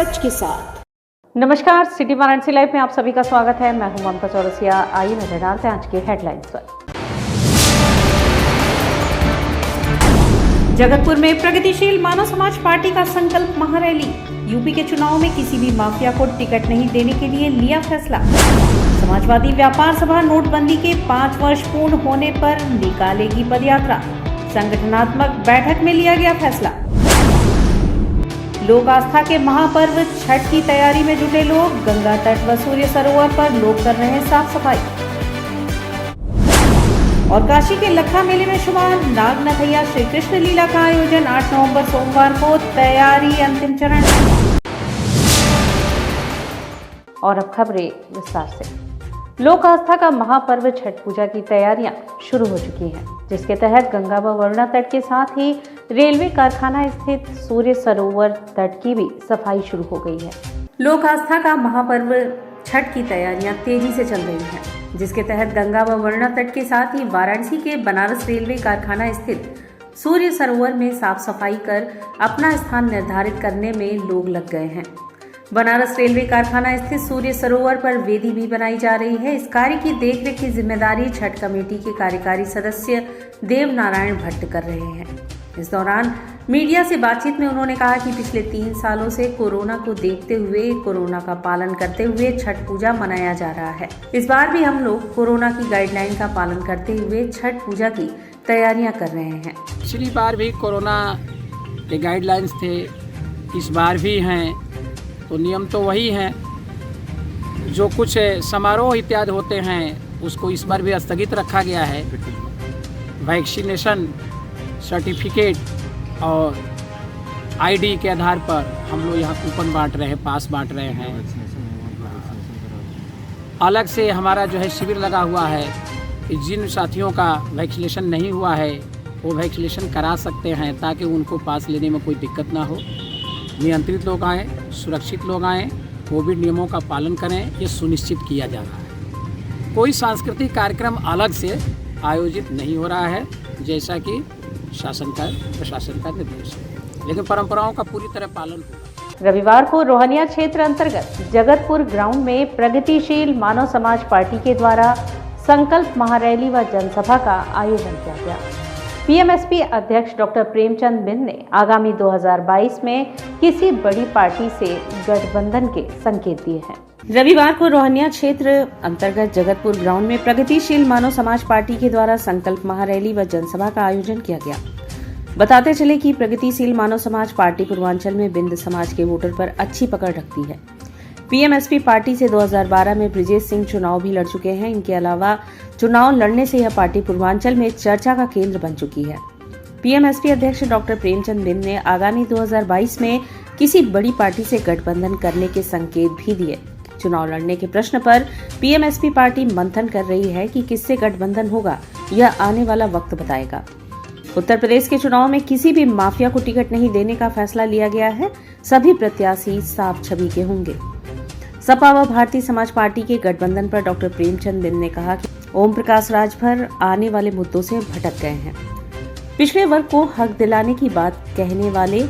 सच के साथ। नमस्कार, सिटी वाराणसी लाइव में आप सभी का स्वागत है। मैं हूं ममता चौरसिया। आइए नजर डालते हैं आज के हेडलाइंस पर। जगतपुर में प्रगतिशील मानव समाज पार्टी का संकल्प महारैली। यूपी के चुनाव में किसी भी माफिया को टिकट नहीं देने के लिए लिया फैसला। समाजवादी व्यापार सभा नोटबंदी के 5 वर्ष पूर्ण होने पर निकालेगी पदयात्रा। संगठनात्मक बैठक में लिया गया फैसला। लोक आस्था के महापर्व छठ की तैयारी में जुटे लोग। गंगा तट व सूर्य सरोवर पर लोग कर रहे हैं साफ सफाई। और काशी के लखा मेले में शुमार नागनथैया श्री कृष्ण लीला का आयोजन 8 नवंबर सोमवार को। तैयारी अंतिम चरण। और अब खबरें विस्तार से। लोक आस्था का महापर्व छठ पूजा की तैयारियां शुरू हो चुकी हैं, जिसके तहत गंगा व वरुणा तट के साथ ही रेलवे कारखाना स्थित सूर्य सरोवर तट की भी सफाई शुरू हो गई है। लोक आस्था का महापर्व छठ की तैयारियां तेजी से चल रही हैं, जिसके तहत गंगा व वरुणा तट के साथ ही वाराणसी के बनारस रेलवे कारखाना स्थित सूर्य सरोवर में साफ सफाई कर अपना स्थान निर्धारित करने में लोग लग गए हैं। बनारस रेलवे कारखाना स्थित सूर्य सरोवर पर वेदी भी बनाई जा रही है। इस कार्य की देखरेख की जिम्मेदारी छठ कमेटी के कार्यकारी सदस्य देव नारायण भट्ट कर रहे हैं। इस दौरान मीडिया से बातचीत में उन्होंने कहा कि पिछले 3 सालों से कोरोना को देखते हुए कोरोना का पालन करते हुए छठ पूजा मनाया जा रहा है। इस बार भी हम लोग कोरोना की गाइडलाइन का पालन करते हुए छठ पूजा की तैयारियां कर रहे हैं। पिछली बार भी कोरोना के गाइडलाइंस थे, इस बार भी हैं, तो नियम तो वही हैं। जो कुछ समारोह इत्यादि होते हैं उसको इस बार भी स्थगित रखा गया है। वैक्सीनेशन सर्टिफिकेट और आईडी के आधार पर हम लोग यहाँ कूपन बांट रहे हैं, पास बांट रहे हैं। अलग से हमारा जो है शिविर लगा हुआ है कि जिन साथियों का वैक्सीनेशन नहीं हुआ है वो वैक्सीनेशन करा सकते हैं, ताकि उनको पास लेने में कोई दिक्कत ना हो। नियंत्रित लोग आएँ, सुरक्षित लोग आएँ, कोविड नियमों का पालन करें, ये सुनिश्चित किया जा रहा है। कोई सांस्कृतिक कार्यक्रम अलग से आयोजित नहीं हो रहा है, जैसा कि प्रशासन का निर्देश है, लेकिन परंपराओं का पूरी तरह पालन होगा। रविवार को रोहनिया क्षेत्र अंतर्गत जगतपुर ग्राउंड में प्रगतिशील मानव समाज पार्टी के द्वारा संकल्प महारैली व जनसभा का आयोजन किया गया। पीएमएसपी अध्यक्ष डॉक्टर प्रेमचंद बिंद ने आगामी 2022 में किसी बड़ी पार्टी से गठबंधन के संकेत दिए हैं। रविवार को रोहनिया क्षेत्र अंतर्गत जगतपुर ग्राउंड में प्रगतिशील मानव समाज पार्टी के द्वारा संकल्प महारैली व जनसभा का आयोजन किया गया। बताते चले कि प्रगतिशील मानव समाज पार्टी पूर्वांचल में बिंद समाज के वोटर पर अच्छी पकड़ रखती है। पीएमएसपी पार्टी से 2012 में ब्रिजेश सिंह चुनाव भी लड़ चुके हैं। इनके अलावा चुनाव लड़ने से यह पार्टी पूर्वांचल में चर्चा का केंद्र बन चुकी है। पीएमएसपी अध्यक्ष डॉक्टर प्रेमचंद बिंद ने आगामी 2022 में किसी बड़ी पार्टी से गठबंधन करने के संकेत भी दिए। चुनाव लड़ने के प्रश्न पर पीएमएसपी पार्टी मंथन कर रही है कि किससे गठबंधन होगा, यह आने वाला वक्त बताएगा। उत्तर प्रदेश के चुनाव में किसी भी माफिया को टिकट नहीं देने का फैसला लिया गया है। सभी प्रत्याशी साफ छवि के होंगे। सपा व भारतीय समाज पार्टी के गठबंधन पर डॉक्टर प्रेमचंद बिंद ने कहा कि ओम प्रकाश राजभर आने वाले मुद्दों से भटक गए हैं। पिछड़े वर्ग को हक दिलाने की बात कहने वाले,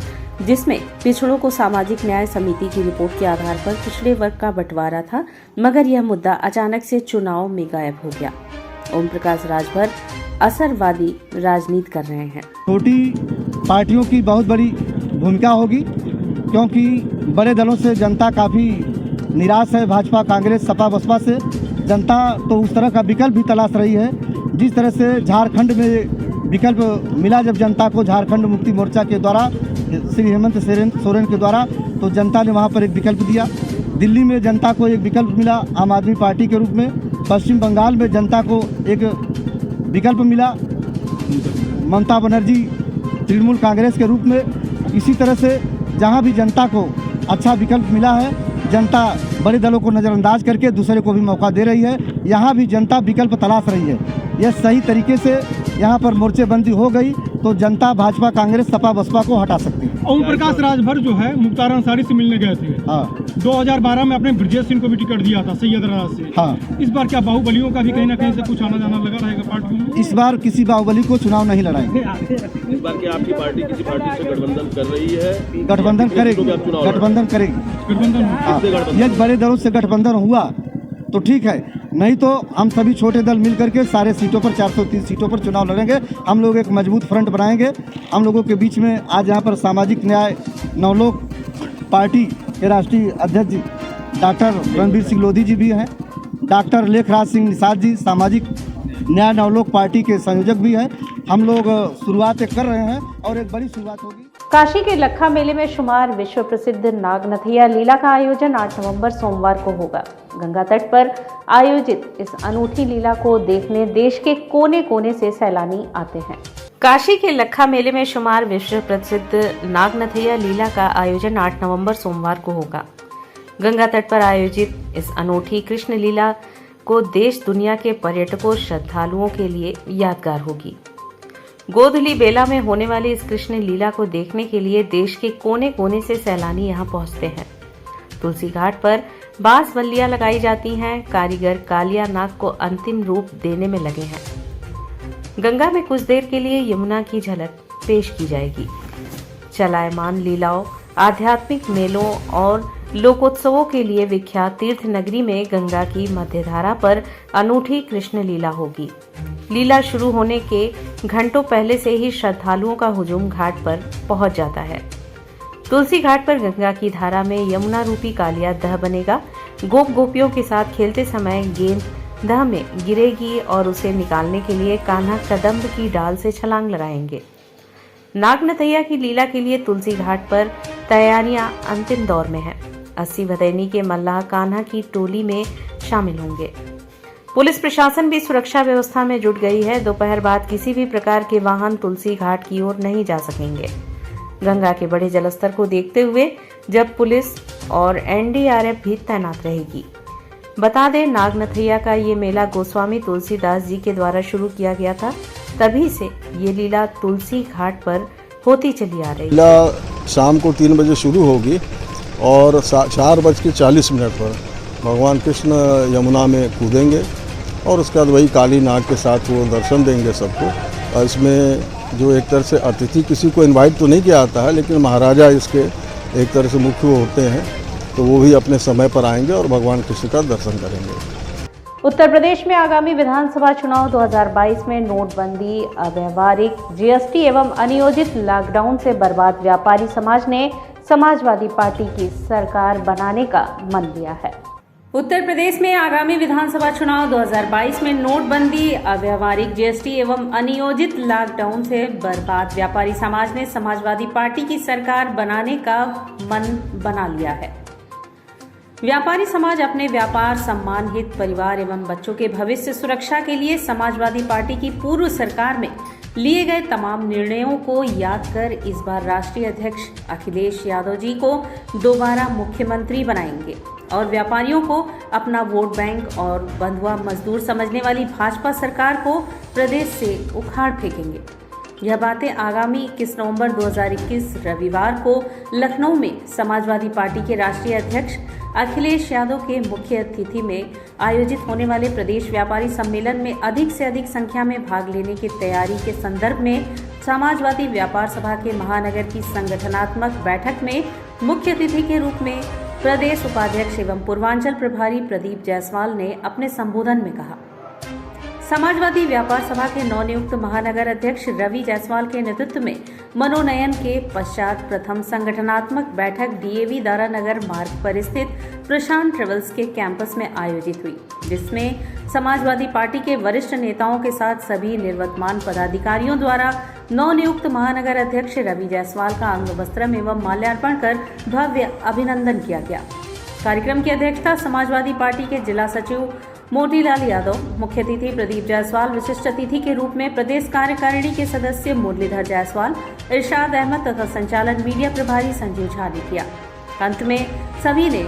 जिसमें पिछड़ों को सामाजिक न्याय समिति की रिपोर्ट के आधार पर पिछड़े वर्ग का बंटवारा था, मगर यह मुद्दा अचानक से चुनाव में गायब हो गया। ओम प्रकाश राजभर असरवादी राजनीति कर रहे हैं। छोटी पार्टियों की बहुत बड़ी भूमिका होगी, क्योंकि बड़े दलों से जनता काफ़ी निराश है। भाजपा, कांग्रेस, सपा, बसपा से जनता तो उस तरह का विकल्प भी तलाश रही है। जिस तरह से झारखंड में विकल्प मिला जब जनता को, झारखंड मुक्ति मोर्चा के द्वारा, श्री हेमंत सोरेन के द्वारा, तो जनता ने वहाँ पर एक विकल्प दिया। दिल्ली में जनता को एक विकल्प मिला आम आदमी पार्टी के रूप में। पश्चिम बंगाल में जनता को एक विकल्प मिला ममता बनर्जी तृणमूल कांग्रेस के रूप में। इसी तरह से जहाँ भी जनता को अच्छा विकल्प मिला है, जनता बड़े दलों को नज़रअंदाज करके दूसरे को भी मौका दे रही है। यहाँ भी जनता विकल्प तलाश रही है। यह सही तरीके से यहाँ पर मोर्चेबंदी हो गई तो जनता भाजपा कांग्रेस सपा बसपा को हटा सकती है। ओम प्रकाश राजभर जो है मुख्तार अंसारी से मिलने गए थे। हाँ 2012 में अपने ब्रजेश सिंह को भी टिकट दिया था सैयदराबाद से। हाँ इस बार क्या बाहुबलियों का भी कहीं ना कहीं से कुछ आना जाना लगा रहेगा पार्टी में? इस बार किसी बाहुबली को चुनाव नहीं लड़ाएंगे। इस बार क्या आपकी पार्टी किसी पार्टी से गठबंधन कर रही है? गठबंधन करेगी, गठबंधन करेगी। गठबंधन हाँ, यदि बड़े दलों से गठबंधन हुआ तो ठीक है, नहीं तो हम सभी छोटे दल मिल करके सारे सीटों पर 430 सीटों पर चुनाव लड़ेंगे। हम लोग एक मजबूत फ्रंट बनाएंगे। हम लोगों के बीच में आज यहाँ पर सामाजिक न्याय नवलोक पार्टी के राष्ट्रीय अध्यक्ष डॉक्टर रणबीर सिंह लोधी जी भी हैं, डॉक्टर लेखराज सिंह निषाद जी सामाजिक न्याय नवलोक पार्टी के संयोजक भी हैं। हम लोग शुरुआत कर रहे हैं और एक बड़ी शुरुआत होगी। काशी के लखा मेले में शुमार विश्व प्रसिद्ध नागनथिया लीला का आयोजन 8 नवंबर सोमवार को होगा। गंगा तट पर आयोजित इस अनूठी लीला को देखने देश के कोने कोने से सैलानी आते हैं। काशी के लखा मेले में शुमार विश्व प्रसिद्ध नागनथिया लीला का आयोजन 8 नवंबर सोमवार को होगा। गंगा तट पर आयोजित इस अनूठी कृष्ण लीला को देश दुनिया के पर्यटकों श्रद्धालुओं के लिए यादगार होगी। गोधुली बेला में होने वाली इस कृष्ण लीला को देखने के लिए देश के कोने कोने से सैलानी यहां पहुंचते हैं। तुलसी घाट पर बांस बल्लियां लगाई जाती हैं। कारीगर कालिया नाग को अंतिम रूप देने में लगे हैं। गंगा में कुछ देर के लिए यमुना की झलक पेश की जाएगी। चलायमान लीलाओं, आध्यात्मिक मेलों और लोकोत्सवों के लिए विख्यात तीर्थ नगरी में गंगा की मध्यधारा पर अनूठी कृष्ण लीला होगी। लीला शुरू होने के घंटों पहले से ही श्रद्धालुओं का हुजूम घाट पर पहुंच जाता है। तुलसी घाट पर गंगा की धारा में यमुना रूपी कालिया दह बनेगा। गोप गोपियों के साथ खेलते समय गेंद दह में गिरेगी और उसे निकालने के लिए कान्हा कदम्ब की डाल से छलांग लगाएंगे। नागनथैया की लीला के लिए तुलसी घाट पर तैयारियां अंतिम दौर में हैं। 80 भदैनी के मल्लाह कान्हा की टोली में शामिल होंगे। पुलिस प्रशासन भी सुरक्षा व्यवस्था में जुट गई है। दोपहर बाद किसी भी प्रकार के वाहन तुलसी घाट की ओर नहीं जा सकेंगे। गंगा के बढ़े जलस्तर को देखते हुए जब पुलिस और एनडीआरएफ भी तैनात रहेगी। बता दें, नागनथैया का ये मेला गोस्वामी तुलसीदास जी के द्वारा शुरू किया गया था। तभी से ये लीला तुलसी घाट पर होती चली आ रही है। लीला शाम को 3 बजे शुरू होगी और 4:40 पर भगवान कृष्ण यमुना में कूदेंगे और उसके बाद वही काली नाग के साथ वो दर्शन देंगे सबको। और इसमें जो एक तरह से अतिथि, किसी को इनवाइट तो नहीं किया जाता है, लेकिन महाराजा इसके एक तरह से मुख्य होते हैं, तो वो भी अपने समय पर आएंगे और भगवान कृष्ण का दर्शन करेंगे। उत्तर प्रदेश में आगामी विधानसभा चुनाव 2022 में नोटबंदी, अव्यावहारिक जीएसटी एवं अनियोजित लॉकडाउन से बर्बाद व्यापारी समाज ने समाजवादी पार्टी की सरकार बनाने का मन लिया है। उत्तर प्रदेश में आगामी विधानसभा चुनाव 2022 में नोटबंदी, अव्यावहारिक जीएसटी एवं अनियोजित लॉकडाउन से बर्बाद व्यापारी समाज ने समाजवादी पार्टी की सरकार बनाने का मन बना लिया है। व्यापारी समाज अपने व्यापार, सम्मान, हित, परिवार एवं बच्चों के भविष्य सुरक्षा के लिए समाजवादी पार्टी की पूर्व सरकार में लिए गए तमाम निर्णयों को याद कर इस बार राष्ट्रीय अध्यक्ष अखिलेश यादव जी को दोबारा मुख्यमंत्री बनाएंगे और व्यापारियों को अपना वोट बैंक और बंधुआ मजदूर समझने वाली भाजपा सरकार को प्रदेश से उखाड़ फेंकेंगे। यह बातें आगामी 21 नवंबर 2021 रविवार को लखनऊ में समाजवादी पार्टी के राष्ट्रीय अध्यक्ष अखिलेश यादव के मुख्य अतिथि में आयोजित होने वाले प्रदेश व्यापारी सम्मेलन में अधिक से अधिक संख्या में भाग लेने की तैयारी के संदर्भ में समाजवादी व्यापार सभा के महानगर की संगठनात्मक बैठक में मुख्य अतिथि के रूप में प्रदेश उपाध्यक्ष एवं पूर्वांचल प्रभारी प्रदीप जायसवाल ने अपने संबोधन में कहा। समाजवादी व्यापार सभा के नवनियुक्त महानगर अध्यक्ष रवि जायसवाल के नेतृत्व में मनोनयन के पश्चात प्रथम संगठनात्मक बैठक डीएवी दारानगर मार्ग पर स्थित प्रशांत ट्रेवल्स के कैंपस में आयोजित हुई, जिसमें समाजवादी पार्टी के वरिष्ठ नेताओं के साथ सभी निवर्तमान पदाधिकारियों द्वारा नवनियुक्त महानगर अध्यक्ष रवि जायसवाल का अंग वस्त्रम एवं माल्यार्पण कर भव्य अभिनंदन किया गया। कार्यक्रम की अध्यक्षता समाजवादी पार्टी के जिला सचिव मोतीलाल यादव, मुख्य अतिथि प्रदीप जायसवाल, विशिष्ट अतिथि के रूप में प्रदेश कार्यकारिणी के सदस्य मुरलीधर जायसवाल, इरशाद अहमद तथा संचालन मीडिया प्रभारी संजीव झा ने किया। अंत में सभी ने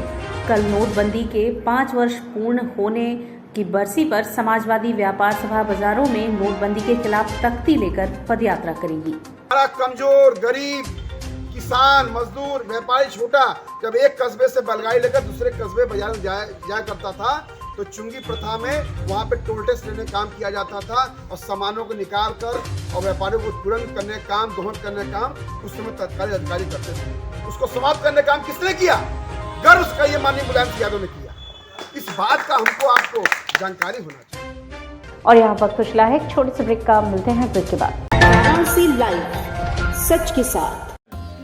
कल नोटबंदी के 5 वर्ष पूर्ण होने कि बरसी पर समाजवादी व्यापार सभा बाजारों में नोटबंदी के खिलाफ तख्ती लेकर पदयात्रा करेगी। हमारा कमजोर, गरीब, किसान, मजदूर, व्यापारी छोटा जब एक कस्बे से बैलगाड़ी लेकर दूसरे कस्बे बाजार में जाया करता था तो चुंगी प्रथा में वहाँ पे टोल टैक्स लेने काम किया जाता था और सामानों को निकाल कर और व्यापारियों को तुरंत करने काम, दोहन करने काम उस समय तत्कालीन अधिकारी करते थे। उसको समाप्त करने काम किसने किया? गर्व उसका ये माननीय मुलायम सिंह यादव ने किया। इस बात का हमको आपको जानकारी होना चाहिए। और यहाँ वक्त फिलहाल है एक छोटे से ब्रेक का, मिलते हैं ब्रेक के बाद। वाराणसी लाइव, सच के साथ।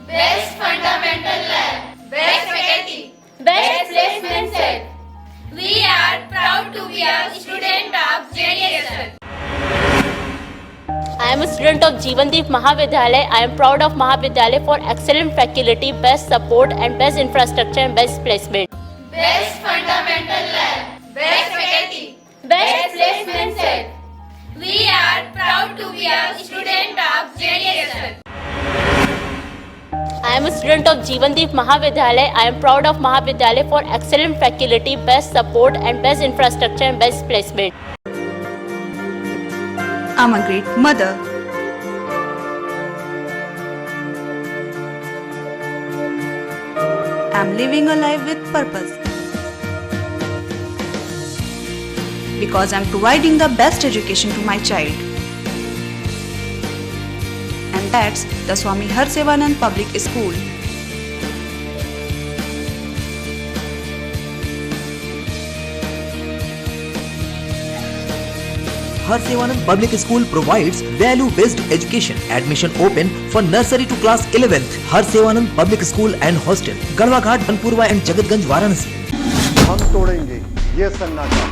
Best fundamental lab, best faculty, best placement set. We are proud to be a student of JDSL. I am a student of Jeevandeep Mahavidyalaya. I am proud of Mahavidyalaya for excellent faculty, best support and best infrastructure and best placement. Best fundamental lab, best faculty, best placement set. We are proud to be a student of JDSL. I am a student of Jeevandeep Mahavidyalaya. I am proud of Mahavidyalaya for excellent faculty, best support and best infrastructure and best placement. I'm a great mother. I'm living a life with purpose. Because I'm providing the best education to my child. And that's the Swami Harsevanand Public School. Harsevanand Public School provides value-based education. Admission open for nursery to class 11th. Harsevanand Public School and Hostel, Garwa Ghat, Banpurwa and Jagatganj, Varanasi. हम तोड़ेंगे ये सन्नाटा,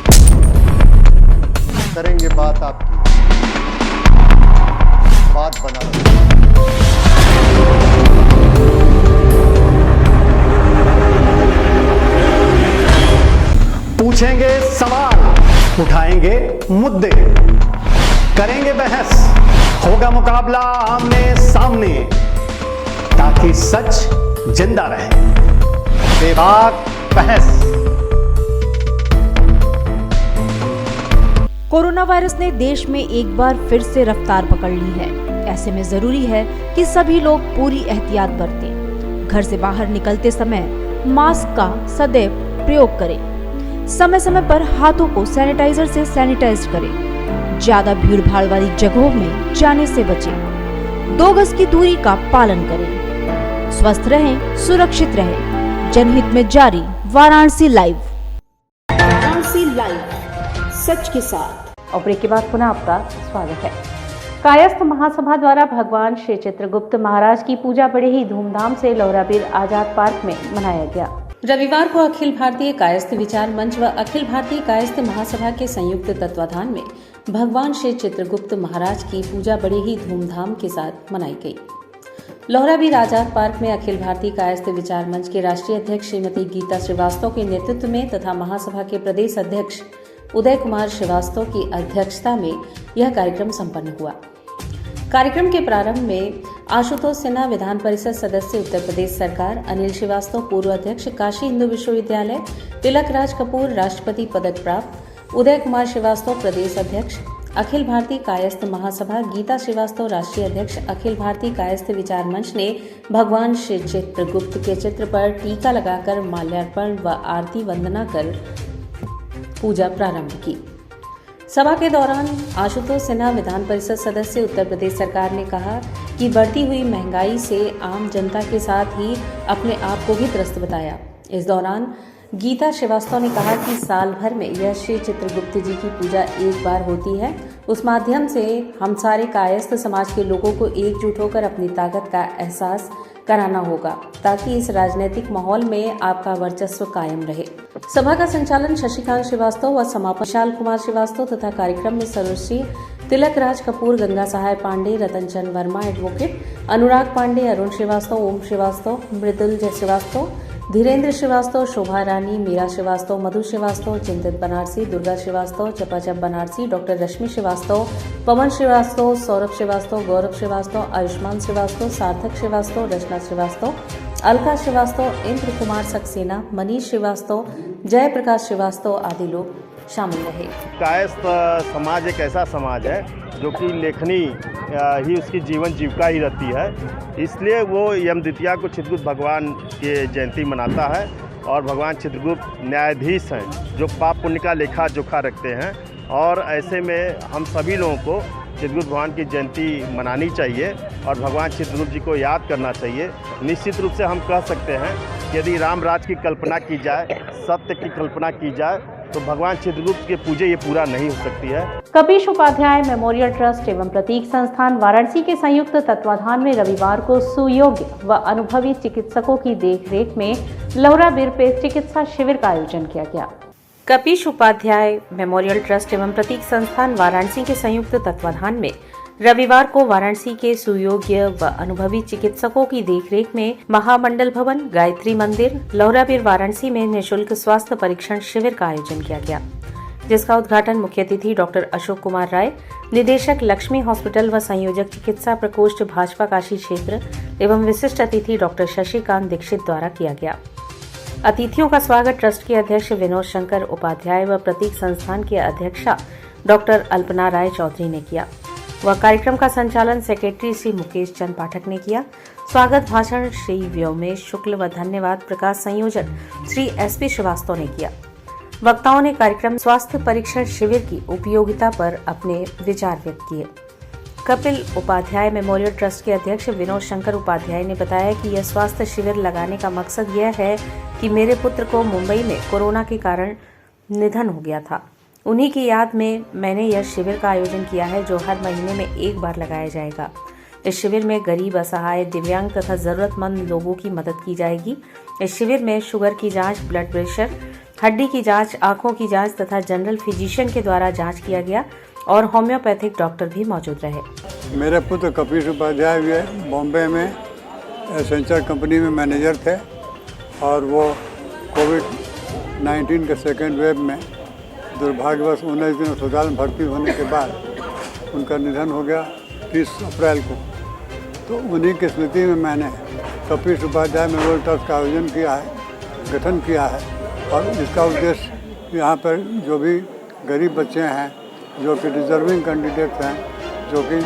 करेंगे बात आपकी, बात बना पूछेंगे सवाल, उठाएंगे मुद्दे, करेंगे बहस, होगा मुकाबला आमने सामने, ताकि सच जिंदा रहे। बेबाक बहस। कोरोना वायरस ने देश में एक बार फिर से रफ्तार पकड़ ली है। ऐसे में जरूरी है कि सभी लोग पूरी एहतियात बरतें। घर से बाहर निकलते समय मास्क का सदैव प्रयोग करें। समय समय पर हाथों को सैनिटाइजर से सैनिटाइज करें। ज्यादा भीड़ भाड़ वाली जगहों में जाने से बचें। 2 गज की दूरी का पालन करें। स्वस्थ रहें, सुरक्षित रहें। जनहित में जारी वाराणसी लाइव। वाराणसी लाइव, सच के साथ। और ब्रेक के बाद पुनः आपका स्वागत है। कायस्थ महासभा द्वारा भगवान श्री चित्रगुप्त महाराज की पूजा बड़े ही धूमधाम से लोहराबीर आजाद पार्क में मनाया गया। रविवार को अखिल भारतीय कायस्थ विचार मंच व अखिल भारतीय कायस्थ महासभा के संयुक्त तत्वाधान में भगवान श्री चित्रगुप्त महाराज की पूजा बड़े ही धूमधाम के साथ मनाई गई। लोहराबीर आजाद पार्क में अखिल भारतीय कायस्थ विचार मंच के राष्ट्रीय अध्यक्ष श्रीमती गीता श्रीवास्तव के नेतृत्व में तथा महासभा के प्रदेश अध्यक्ष उदय कुमार श्रीवास्तव की अध्यक्षता में यह कार्यक्रम संपन्न हुआ। कार्यक्रम के प्रारंभ में आशुतोष सिन्हा विधान परिषद सदस्य उत्तर प्रदेश सरकार, अनिल श्रीवास्तव पूर्व अध्यक्ष काशी हिंदू विश्वविद्यालय, तिलक राज कपूर राष्ट्रपति पदक प्राप्त, उदय कुमार श्रीवास्तव प्रदेश अध्यक्ष, अखिल भारतीय कायस्थ महासभा, गीता श्रीवास्तव राष्ट्रीय अध्यक्ष, अखिल भारतीय कायस्थ विचार मंच ने भगवान श्री चित्रगुप्त के चित्र पर टीका लगाकर माल्यार्पण व आरती वंदना कर पूजा प्रारंभ की। सभा के दौरान आशुतोष सिन्हा विधान परिषद सदस्य उत्तर प्रदेश सरकार ने कहा कि बढ़ती हुई महंगाई से आम जनता के साथ ही अपने आप को भी त्रस्त बताया। इस दौरान गीता श्रीवास्तव ने कहा कि साल भर में यह श्री चित्रगुप्त जी की पूजा एक बार होती है। उस माध्यम से हम सारे कायस्थ समाज के लोगों को एकजुट होकर अपनी ताकत का एहसास कराना होगा ताकि इस राजनीतिक माहौल में आपका वर्चस्व कायम रहे। सभा का संचालन शशिकांत श्रीवास्तव व समापन विशाल कुमार श्रीवास्तव तथा कार्यक्रम में सर्वश्री तिलक राज कपूर, गंगा सहाय पांडे, रतन चंद वर्मा एडवोकेट, अनुराग पांडे, अरुण श्रीवास्तव, ओम श्रीवास्तव, मृदुल श्रीवास्तव, धीरेन्द्र श्रीवास्तव, शोभा रानी, मीरा श्रीवास्तव, मधु श्रीवास्तव, चिंतित बनारसी, दुर्गा श्रीवास्तव, चपाचप बनारसी, डॉक्टर रश्मि श्रीवास्तव, पवन श्रीवास्तव, सौरभ श्रीवास्तव, गौरव श्रीवास्तव, आयुष्मान श्रीवास्तव, सार्थक श्रीवास्तव, रचना श्रीवास्तव, अलका श्रीवास्तव, इंद्र कुमार सक्सेना, मनीष श्रीवास्तव, जय प्रकाश श्रीवास्तव आदि लोग शामिल रहे। कायस्थ समाज एक ऐसा समाज है जो कि लेखनी ही उसकी जीवन जीविका ही रहती है, इसलिए वो यम द्वितीया को चित्रगुप्त भगवान की जयंती मनाता है। और भगवान चित्रगुप्त न्यायाधीश हैं जो पाप पुण्य का लेखा जोखा रखते हैं, और ऐसे में हम सभी लोगों को चित्रगुप्त भगवान की जयंती मनानी चाहिए और भगवान चित्रगुप्त जी को याद करना चाहिए। निश्चित रूप से हम कह सकते हैं कि यदि राम राज की कल्पना की जाए, सत्य की कल्पना की जाए, तो भगवान चित्रगुप्त के पूजे ये पूरा नहीं हो सकती है। कपीश उपाध्याय मेमोरियल ट्रस्ट एवं प्रतीक संस्थान वाराणसी के संयुक्त तत्वाधान में रविवार को सुयोग्य व अनुभवी चिकित्सकों की देखरेख में लौराबीर पे चिकित्सा शिविर का आयोजन किया गया। कपीश उपाध्याय मेमोरियल ट्रस्ट एवं प्रतीक संस्थान वाराणसी के संयुक्त तत्वाधान में रविवार को वाराणसी के सुयोग्य व अनुभवी चिकित्सकों की देखरेख में महामंडल भवन, गायत्री मंदिर, लौराबीर वाराणसी में निःशुल्क स्वास्थ्य परीक्षण शिविर का आयोजन किया गया, जिसका उद्घाटन मुख्य अतिथि डॉक्टर अशोक कुमार राय, निदेशक लक्ष्मी हॉस्पिटल व संयोजक चिकित्सा प्रकोष्ठ भाजपा काशी क्षेत्र एवं विशिष्ट अतिथि डॉक्टर शशिकांत दीक्षित द्वारा किया गया। अतिथियों का स्वागत ट्रस्ट के अध्यक्ष विनोद शंकर उपाध्याय व प्रतीक संस्थान की अध्यक्षा डॉक्टर अल्पना राय चौधरी ने किया। वह कार्यक्रम का संचालन सेक्रेटरी श्री मुकेश चंद पाठक ने किया। स्वागत भाषण श्री व्योमेश शुक्ल व धन्यवाद प्रकाश संयोजन श्री एसपी श्रीवास्तव ने किया। वक्ताओं ने कार्यक्रम स्वास्थ्य परीक्षण शिविर की उपयोगिता पर अपने विचार व्यक्त किए। कपिल उपाध्याय मेमोरियल ट्रस्ट के अध्यक्ष विनोद शंकर उपाध्याय ने बताया कि यह स्वास्थ्य शिविर लगाने का मकसद यह है कि मेरे पुत्र को मुंबई में कोरोना के कारण निधन हो गया था। उन्हीं की याद में मैंने यह शिविर का आयोजन किया है, जो हर महीने में एक बार लगाया जाएगा। इस शिविर में गरीब, असहाय, दिव्यांग तथा जरूरतमंद लोगों की मदद की जाएगी। इस शिविर में शुगर की जांच, ब्लड प्रेशर, हड्डी की जांच, आंखों की जांच तथा जनरल फिजिशियन के द्वारा जांच किया गया और होम्योपैथिक डॉक्टर भी मौजूद रहे। मेरे पुत्र कपीश उपाध्याय भी बॉम्बे में एसेंचर कंपनी में मैनेजर थे और वो कोविड-19 के सेकेंड वेव में दुर्भाग्यवश 19 दिन अस्पताल में भर्ती होने के बाद उनका निधन हो गया 30 अप्रैल को। तो उन्हीं की स्मृति में मैंने कपीश उपाध्याय मेमोरियल ट्रस्ट का आयोजन किया है, गठन किया है। और इसका उद्देश्य यहाँ पर जो भी गरीब बच्चे हैं, जो कि डिजर्विंग कैंडिडेट्स हैं, जो कि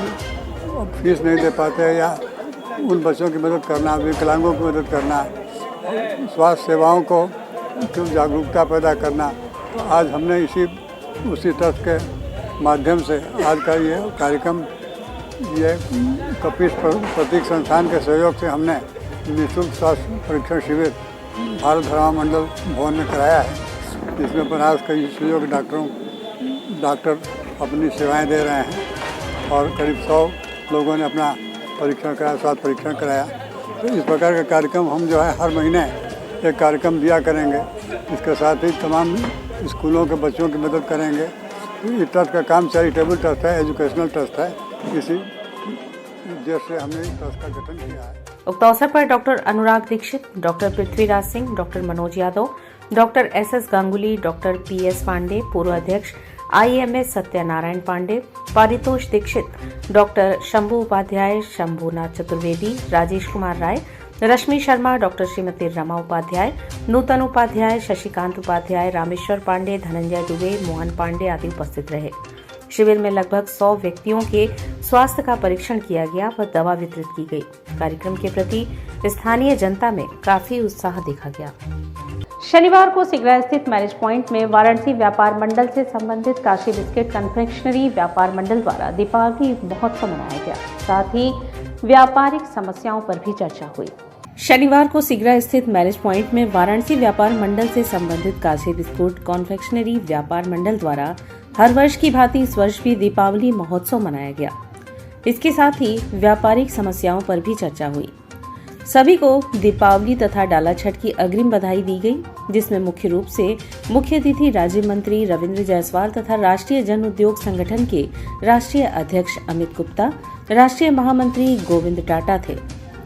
फीस नहीं दे पाते हैं, या उन बच्चों की मदद करना, विकलांगों की मदद करना, स्वास्थ्य सेवाओं को जागरूकता पैदा करना। तो आज हमने उसी ट्रस्ट के माध्यम से आज का ये कार्यक्रम, ये कपीश प्रतीक संस्थान के सहयोग से हमने निःशुल्क स्वास्थ्य परीक्षण शिविर भारत धर्मा मंडल भवन में कराया है। इसमें बनारस के सहयोग डॉक्टर अपनी सेवाएं दे रहे हैं और करीब 100 लोगों ने अपना परीक्षण कराया, स्वास्थ्य परीक्षण कराया। तो इस प्रकार का कार्यक्रम हम जो है हर महीने एक कार्यक्रम दिया करेंगे। इसके साथ ही तमाम स्कूलों के बच्चों की मदद करेंगे। ये ट्रस्ट का काम चैरिटेबल ट्रस्ट है, एजुकेशनल ट्रस्ट है। इसी उद्देश्य से हमने इस ट्रस्ट का गठन किया है। उक्त अवसर पर doctor Anurag Dikshit, doctor Prithviraj Singh, doctor Manoj Yadav, doctor S Ganguly, doctor PS Pandey, पूर्व अध्यक्ष IMS Satyanarayan Pandey, Paritosh Dikshit, doctor Shambhu Upadhyay, Shambhunath Chaturvedi, Rajesh Kumar Rai, Rashmi Sharma, doctor Shrimati Rama Upadhyay, Nutan Upadhyay, Shashikant Upadhyay, Rameshwar Pandey, Dhananjay Dubey, Mohan Pandey आदि उपस्थित रहे। शिविर में लगभग 100 व्यक्तियों के स्वास्थ्य का परीक्षण किया गया व दवा वितरित की गई। कार्यक्रम के प्रति स्थानीय जनता में काफी उत्साह देखा गया। शनिवार को सिगरा स्थित मैरिज पॉइंट में वाराणसी व्यापार मंडल से संबंधित काशी बिस्किट कन्फेक्शनरी व्यापार मंडल द्वारा दीपावली महोत्सव मनाया गया। साथ ही व्यापारिक समस्याओं पर भी चर्चा हुई। शनिवार को सिगरा स्थित मैरिज पॉइंट में वाराणसी व्यापार मंडल से संबंधित काशी बिस्कुट कॉन्फेक्शनरी व्यापार मंडल द्वारा हर वर्ष की भांति इस वर्ष भी दीपावली महोत्सव मनाया गया। इसके साथ ही व्यापारिक समस्याओं पर भी चर्चा हुई। सभी को दीपावली तथा डाला छठ की अग्रिम बधाई दी गई, जिसमें मुख्य रूप से मुख्य अतिथि राज्य मंत्री रविंद्र जायसवाल तथा राष्ट्रीय जन उद्योग संगठन के राष्ट्रीय अध्यक्ष अमित गुप्ता, राष्ट्रीय महामंत्री गोविंद टाटा थे।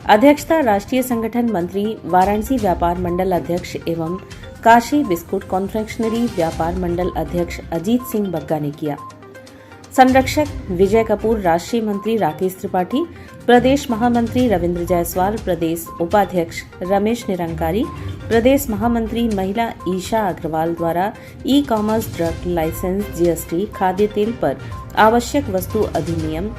अध्यक्षता राष्ट्रीय संगठन मंत्री, वाराणसी व्यापार मंडल अध्यक्ष एवं काशी बिस्कुट कॉन्फेक्शनरी व्यापार मंडल अध्यक्ष अजीत सिंह बग्गा ने किया। संरक्षक विजय कपूर, राष्ट्रीय मंत्री राकेश त्रिपाठी, प्रदेश महामंत्री रविंद्र जायसवाल, प्रदेश उपाध्यक्ष रमेश निरंकारी, प्रदेश महामंत्री महिला ईशा अग्रवाल द्वारा e-commerce drug licence GST खाद्य तेल पर आवश्यक वस्तु अधिनियम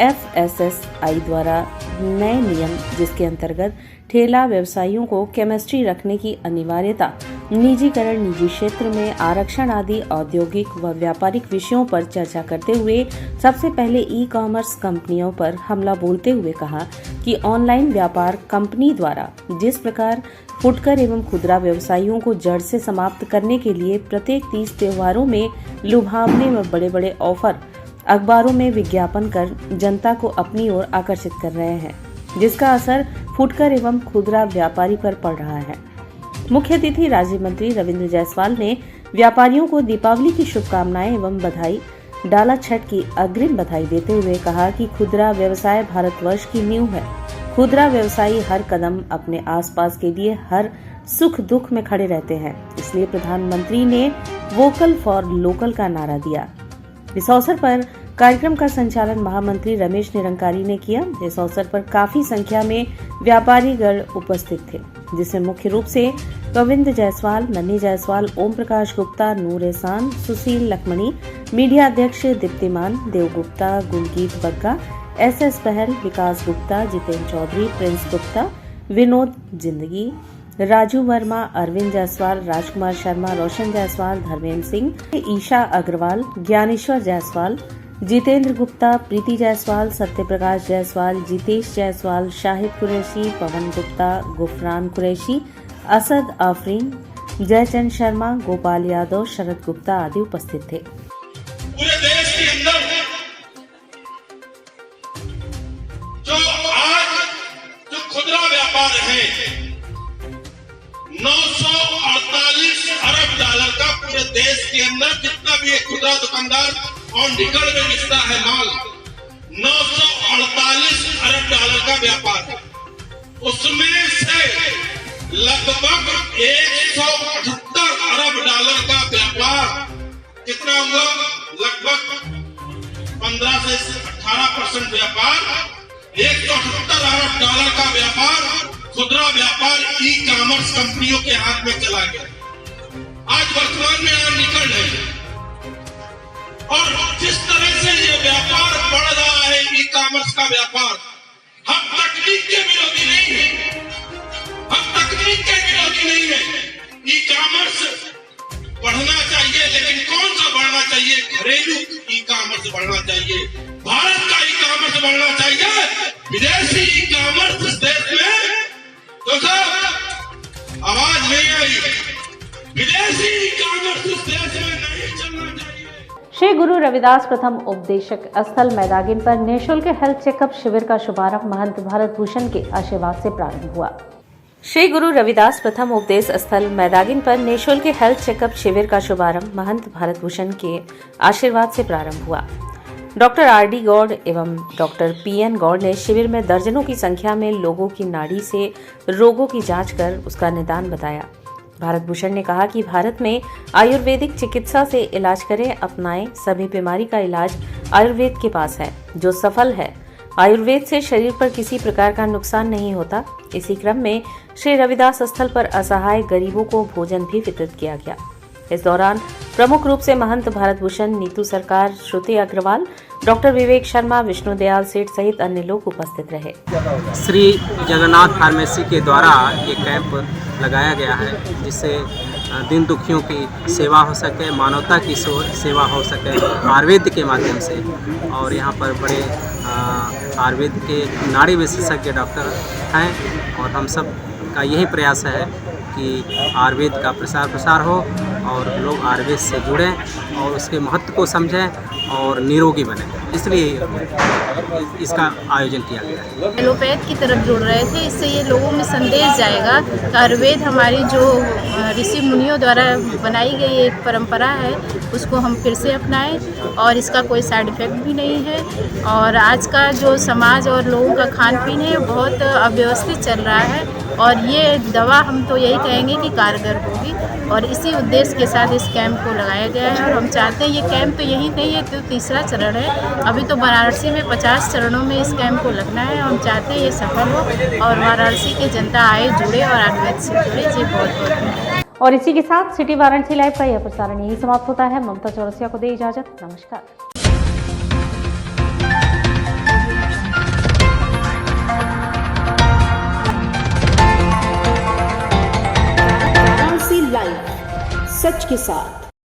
FSSAI द्वारा नए नियम जिसके अंतर्गत ठेला व्यवसायियों को केमिस्ट्री रखने की अनिवार्यता, निजीकरण, निजी क्षेत्र में आरक्षण आदि औद्योगिक व व्यापारिक विषयों पर चर्चा करते हुए सबसे पहले ई कॉमर्स कंपनियों पर हमला बोलते हुए कहा कि ऑनलाइन व्यापार कंपनी द्वारा जिस प्रकार फुटकर एवं खुदरा व्यवसायियों को जड़ से समाप्त करने के लिए प्रत्येक 30 त्योहारों में लुभावने व बड़े बड़े ऑफर अखबारों में विज्ञापन कर जनता को अपनी ओर आकर्षित कर रहे हैं, जिसका असर फुटकर एवं खुदरा व्यापारी पर पड़ रहा है। मुख्य अतिथि राज्य मंत्री रविंद्र जायसवाल ने व्यापारियों को दीपावली की शुभकामनाएं एवं बधाई, डाला छठ की अग्रिम बधाई देते हुए कहा कि खुदरा व्यवसाय भारतवर्ष की नींव है। खुदरा व्यवसायी हर कदम अपने आसपास के लिए हर सुख दुख में खड़े रहते हैं, इसलिए प्रधानमंत्री ने वोकल फॉर लोकल का नारा दिया। इस अवसर पर कार्यक्रम का संचालन महामंत्री रमेश निरंकारी ने किया। इस अवसर पर काफी संख्या में व्यापारीगण उपस्थित थे, जिसमें मुख्य रूप से गोविंद जायसवाल, नन्ही जायसवाल, ओम प्रकाश गुप्ता, नूर एहसान, सुशील लखमणी, मीडिया अध्यक्ष दीप्तिमान देवगुप्ता, गुलगीत बग्गा, SS पहल, विकास गुप्ता, जितेंद्र चौधरी, प्रिंस गुप्ता, विनोद जिंदगी, राजू वर्मा, अरविंद जायसवाल, राजकुमार शर्मा, रोशन जायसवाल, धर्मेंद्र सिंह, ईशा अग्रवाल, ज्ञानेश्वर जायसवाल, जितेंद्र गुप्ता, प्रीति जायसवाल, सत्यप्रकाश जायसवाल, जितेश जायसवाल, शाहिद कुरैशी, पवन गुप्ता, गुफरान कुरैशी, असद आफरीन, जयचंद शर्मा, गोपाल यादव, शरद गुप्ता आदि उपस्थित थे। पूरे देश के अंदर जो आज जो खुदरा व्यापार है, 948 अरब डॉलर का पूरे देश के अंदर जितना भी एक खुदरा दुकानदार और निकल में बिकता है माल, 948 अरब डॉलर का व्यापार है। उसमें से लगभग 178 अरब डॉलर का व्यापार कितना हुआ? लगभग 15 से 18% व्यापार, 178 अरब डॉलर का व्यापार खुदरा व्यापार ई कॉमर्स कंपनियों के हाथ में चला गया। आज वर्तमान में यहाँ निकल रहे हैं और जिस तरह से ये व्यापार बढ़ रहा है, ई कॉमर्स का व्यापार, हम तकनीक के विरोधी नहीं है, हम तकनीक के विरोधी नहीं है। ई कॉमर्स बढ़ना चाहिए, लेकिन कौन सा बढ़ना चाहिए? घरेलू ई कॉमर्स बढ़ना चाहिए, भारत का ई कॉमर्स बढ़ना चाहिए। विदेशी ई कॉमर्स इस देश में तो आवाज नहीं आई, विदेशी ई कॉमर्स इस देश में नहीं चलना चाहिए। श्री गुरु रविदास प्रथम उपदेशक स्थल मैदागिन पर निःशुल्क हेल्थ चेकअप शिविर का शुभारंभ महंत भारत भूषण के आशीर्वाद से प्रारंभ हुआ। श्री गुरु रविदास प्रथम उपदेश स्थल मैदागिन पर निःशुल्क हेल्थ चेकअप शिविर का शुभारंभ महंत भारत भूषण के आशीर्वाद से प्रारंभ हुआ। डॉक्टर RD गौड़ एवं डॉक्टर PN गौड़ ने शिविर में दर्जनों की संख्या में लोगों की नाड़ी से रोगों की जांच कर उसका निदान बताया। भारत भूषण ने कहा कि भारत में आयुर्वेदिक चिकित्सा से इलाज करें, अपनाएं। सभी बीमारी का इलाज आयुर्वेद के पास है, जो सफल है। आयुर्वेद से शरीर पर किसी प्रकार का नुकसान नहीं होता। इसी क्रम में श्री रविदास स्थल पर असहाय गरीबों को भोजन भी वितरित किया गया। इस दौरान प्रमुख रूप से महंत भारत भूषण, नीतू सरकार, श्रुति अग्रवाल, डॉक्टर विवेक शर्मा, विष्णु दयाल सेठ सहित अन्य लोग उपस्थित रहे। श्री जगन्नाथ फार्मेसी के द्वारा ये कैंप लगाया गया है, जिससे दिन दुखियों की सेवा हो सके, मानवता की सेवा हो सके आयुर्वेद के माध्यम से। और यहाँ पर बड़े आयुर्वेद के नाड़ी विशेषज्ञ डॉक्टर हैं और हम सब का यही प्रयास है कि आयुर्वेद का प्रसार हो और लोग आयुर्वेद से जुड़ें और उसके महत्व को समझें और निरोगी बने, इसलिए इसका आयोजन किया गया है। एलोपैथ की तरफ जुड़ रहे थे, इससे ये लोगों में संदेश जाएगा कि आयुर्वेद हमारी जो ऋषि मुनियों द्वारा बनाई गई एक परंपरा है, उसको हम फिर से अपनाएं और इसका कोई साइड इफ़ेक्ट भी नहीं है। और आज का जो समाज और लोगों का खान पीन है बहुत अव्यवस्थित चल रहा है और ये दवा हम तो यही कहेंगे कि कारगर होगी। और इसी उद्देश्य के साथ इस कैंप को लगाया गया है। और हम चाहते हैं, ये कैंप तो यही नहीं है, तो तीसरा चरण है। अभी तो वाराणसी में 50 चरणों में इस कैंप को लगना है। हम चाहते हैं ये सफल हो और वाराणसी की जनता आए, जुड़े और आयुर्वेद से जुड़े। जी बहुत बहुत। और इसी के साथ सिटी वाराणसी लाइव का यह प्रसारण यही समाप्त होता है। ममता चौरसिया को दे इजाजत। नमस्कार। लाइव, सच के साथ।